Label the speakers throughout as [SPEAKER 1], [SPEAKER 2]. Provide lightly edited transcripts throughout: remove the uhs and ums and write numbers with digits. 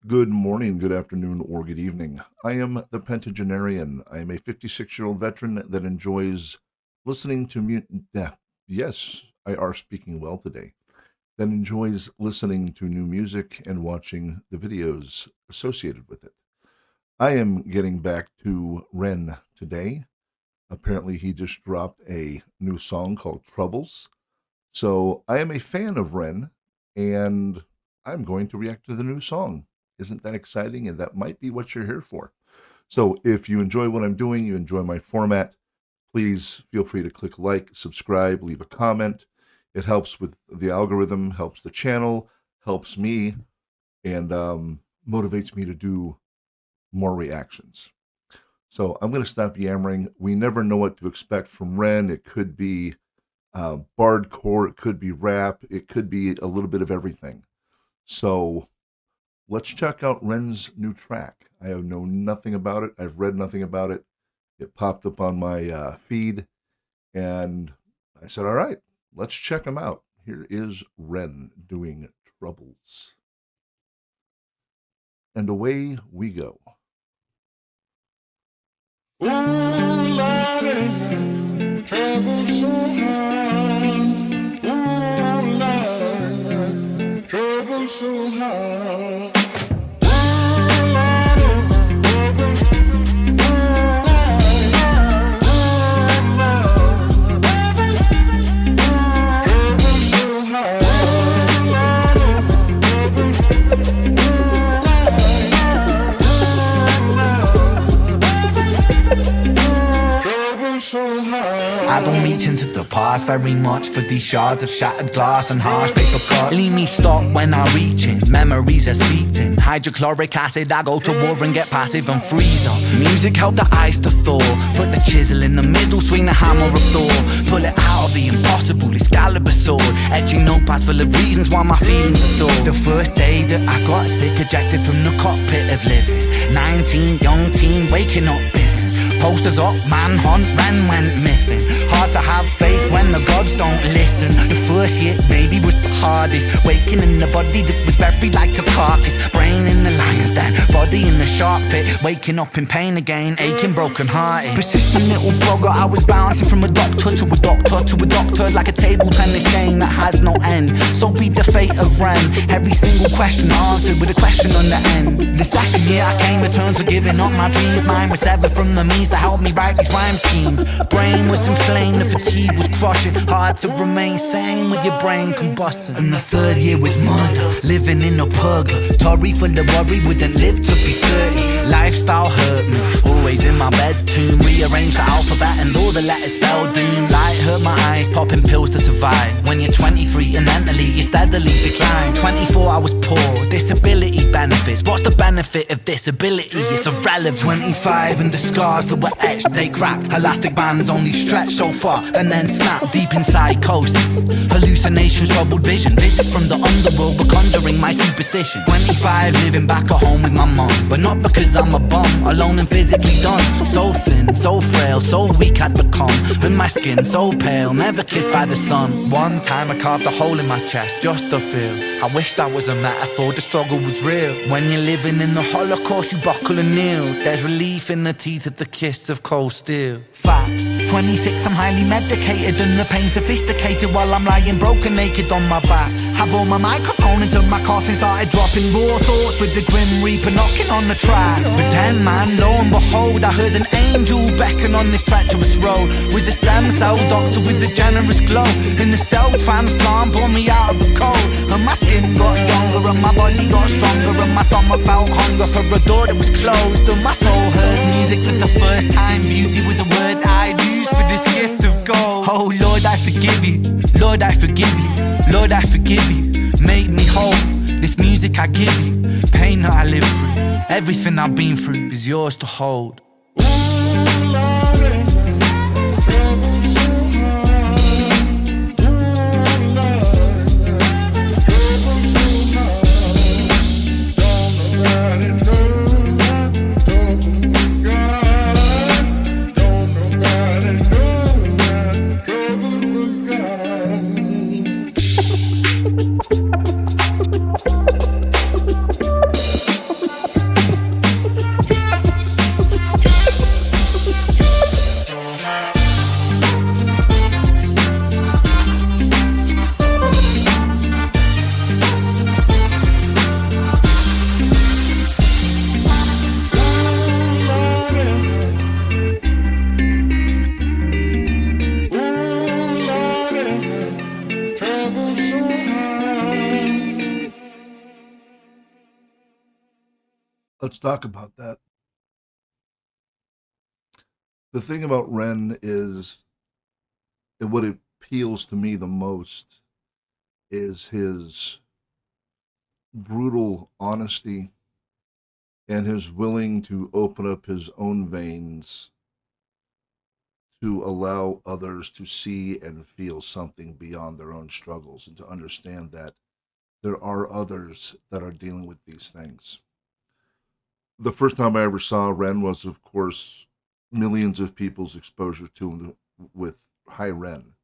[SPEAKER 1] Good morning, good afternoon, or good evening. I am the Pentagenarian. I am a 56-year-old veteran that enjoys listening to yes, I are speaking well today. That enjoys listening to new music and watching the videos associated with it. I am getting back to REN today. Apparently, he just dropped a new song called Troubles. So I am a fan of REN, and I'm going to react to the new song. Isn't that exciting? And that might be what you're here for. So if you enjoy what I'm doing, you enjoy my format, please feel free to click like, subscribe, leave a comment. It helps with the algorithm, helps the channel, helps me, and motivates me to do more reactions. So I'm going to stop yammering. We never know what to expect from REN. It could be bardcore, it could be rap, it could be a little bit of everything. So let's check out REN's new track. I have known nothing about it. I've read nothing about it. It popped up on my feed, and I said, all right, let's check him out. Here is REN doing Troubles. And away we go.
[SPEAKER 2] Ooh, Lordy, trouble so hard. Ooh, Lord, trouble so hard.
[SPEAKER 3] I don't reach into the past very much for these shards of shattered glass and harsh paper cuts. Leave me stop when I reach in, memories are seeped in. Hydrochloric acid, I go to war and get passive and freeze up. Music helped the ice to thaw, put the chisel in the middle, swing the hammer of Thor. Pull it out of the impossible, Excalibur sword. Etching notepads full of reasons why my feelings are sore. The first day that I got sick, ejected from the cockpit of living. 19, young teen, waking up bitten. Posters up, manhunt, REN went missing. Hard to have faith when the gods don't listen. The first hit, baby, was the hardest. Waking in the body that was buried like a carcass. Brain in the lion's den, body in the shark pit. Waking up in pain again, aching, broken hearted. Persistent little blogger, I was bouncing from a doctor to a doctor to a doctor, like a table tennis game that has no end. So be the fate of REN. Every single question answered with a question on the end. The second year I came to terms with giving up my dreams. Mine was severed from the means to help me write these rhyme schemes. Brain was inflamed, the fatigue was crushing. Hard to remain sane with your brain combusting. And the third year was murder, living in a purgatory full of worry, wouldn't live to be 30. Lifestyle hurt me, always in my bed tomb. Rearranged the alphabet and all the letters spelled doom. Light hurt my eyes, popping pills to survive. When you're 23 and mentally you steadily decline. 24 I was poor, disability benefits. What's the benefit of disability? It's irrelevant. 25 and the scars that were etched, they crack. Elastic bands only stretch so far and then snap. Deep in psychosis, hallucinations, troubled vision. Visits from the underworld were conjuring my superstition. 25 living back at home with my mum, but not because I'm a bum, alone and physically done. So thin, so frail, so weak I'd become. And my skin so pale, never kissed by the sun. One time I carved a hole in my chest just to feel. I wished that was a metaphor, the struggle was real. When you're living in the Holocaust you buckle and kneel. There's relief in the teeth of the kiss of cold steel. Facts, 26 I'm highly medicated and the pain sophisticated while I'm lying broken naked on my back. I bore my microphone until my coffin started dropping raw thoughts with the grim reaper knocking on the track. But then man, lo and behold, I heard an angel beckon on this treacherous road. Was a stem cell doctor with a generous glow. In the cell transplant pulled me out of the cold. And my skin got younger and my body got stronger. And my stomach felt hunger for a door that was closed. And my soul heard music for the first time. Beauty was a word I'd use for this gift of gold. Oh Lord, I forgive you. Lord, I forgive you. Lord, I forgive you. Make me whole. This music I give you, pain that I live through. Everything I've been through is yours to hold.
[SPEAKER 1] Let's talk about that. The thing about Ren is, and what appeals to me the most is his brutal honesty and his willing to open up his own veins to allow others to see and feel something beyond their own struggles and to understand that there are others that are dealing with these things. The first time I ever saw Ren was, of course, millions of people's exposure to him with High Ren,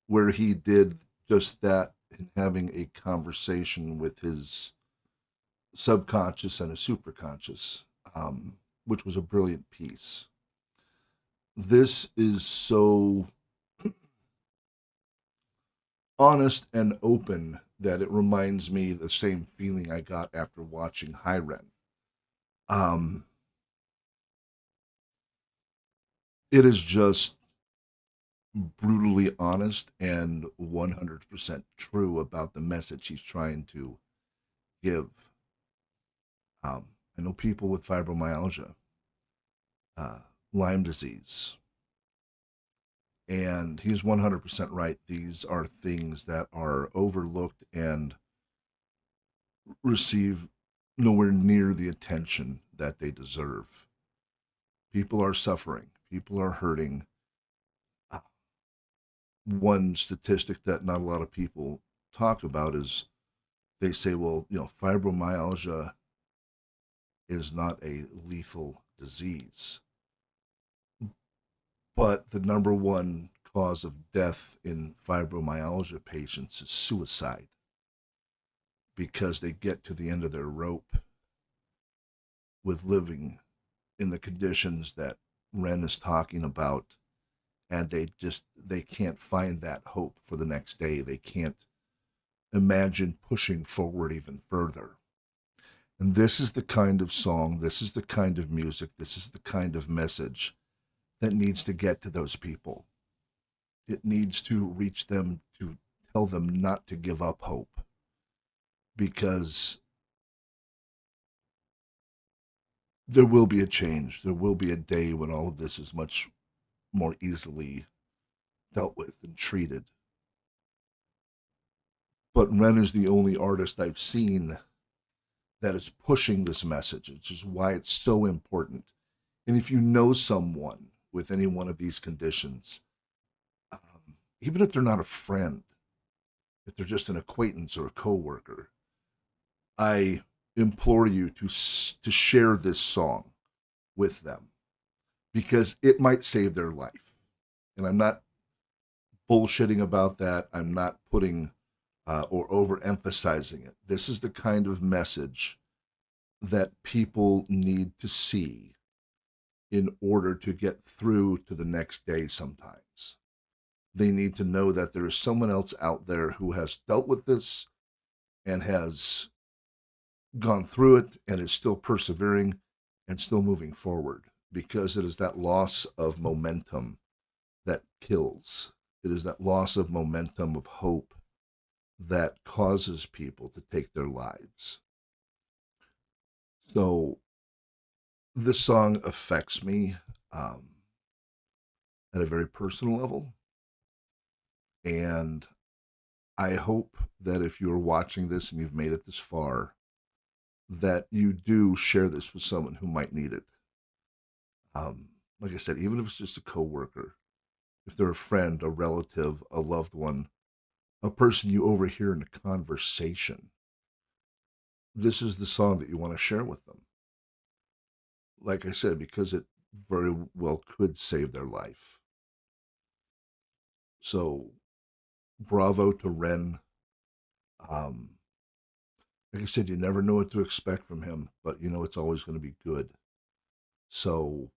[SPEAKER 1] where he did just that in having a conversation with his subconscious and his superconscious, which was a brilliant piece. This is so honest and open that it reminds me the same feeling I got after watching High Ren. Um, it is just brutally honest and 100% true about the message he's trying to give. I know people with fibromyalgia, uh, Lyme disease, and he's 100% right. These are things that are overlooked and receive nowhere near the attention that they deserve. People are suffering, people are hurting. Uh, One statistic that not a lot of people talk about is they say, well, fibromyalgia is not a lethal disease, but the number one cause of death in fibromyalgia patients is suicide because they get to the end of their rope with living in the conditions that Ren is talking about, and they can't find that hope for the next day. They can't imagine pushing forward even further. And this is the kind of song, this is the kind of music, this is the kind of message that needs to get to those people. It needs to reach them to tell them not to give up hope, because there will be a change. There will be a day when all of this is much more easily dealt with and treated. But Ren is the only artist I've seen that is pushing this message, which is why it's so important. And if you know someone with any one of these conditions, even if they're not a friend, if they're just an acquaintance or a coworker, I implore you to share this song with them because it might save their life. And I'm not bullshitting about that. I'm not putting or overemphasizing it. This is the kind of message that people need to see in order to get through to the next day sometimes. They need to know that there is someone else out there who has dealt with this and has gone through it and is still persevering and still moving forward, because it is that loss of momentum that kills. It is that loss of momentum of hope that causes people to take their lives. So this song affects me at a very personal level. And I hope that if you're watching this and you've made it this far, that you do share this with someone who might need it. Like I said, even if it's just a coworker, if they're a friend, a relative, a loved one, a person you overhear in a conversation, this is the song that you want to share with them. Like I said, because it very well could save their life. So, bravo to Ren. Um, like I said, you never know what to expect from him, but you know it's always going to be good. So,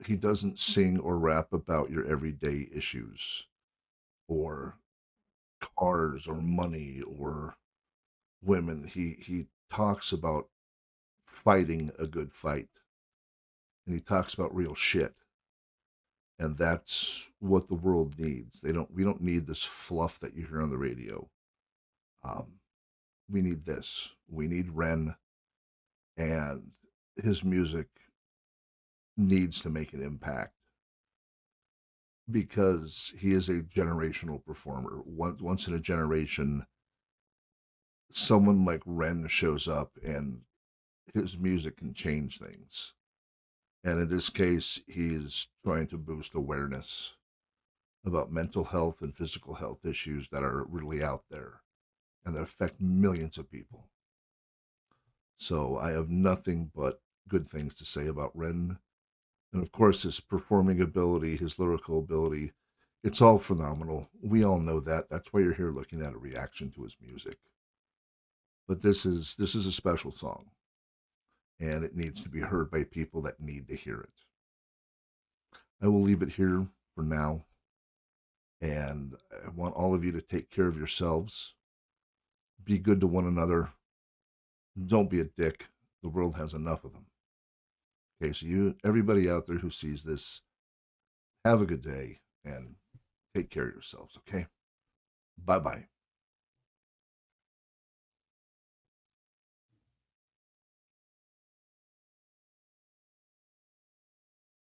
[SPEAKER 1] he doesn't sing or rap about your everyday issues or cars or money or women. He talks about fighting a good fight, and he talks about real shit. And that's what the world needs. We don't need this fluff that you hear on the radio. Um, we need this. We need Ren, and his music needs to make an impact because he is a generational performer. Once in a generation, someone like Ren shows up and his music can change things. And in this case, he's trying to boost awareness about mental health and physical health issues that are really out there and that affect millions of people. So I have nothing but good things to say about Ren. And of course, his performing ability, his lyrical ability, it's all phenomenal. We all know that. That's why you're here looking at a reaction to his music. But this is a special song, and it needs to be heard by people that need to hear it. I will leave it here for now, and I want all of you to take care of yourselves. Be good to one another. Don't be a dick. The world has enough of them. Okay, so everybody out there who sees this, have a good day and take care of yourselves, okay? Bye bye.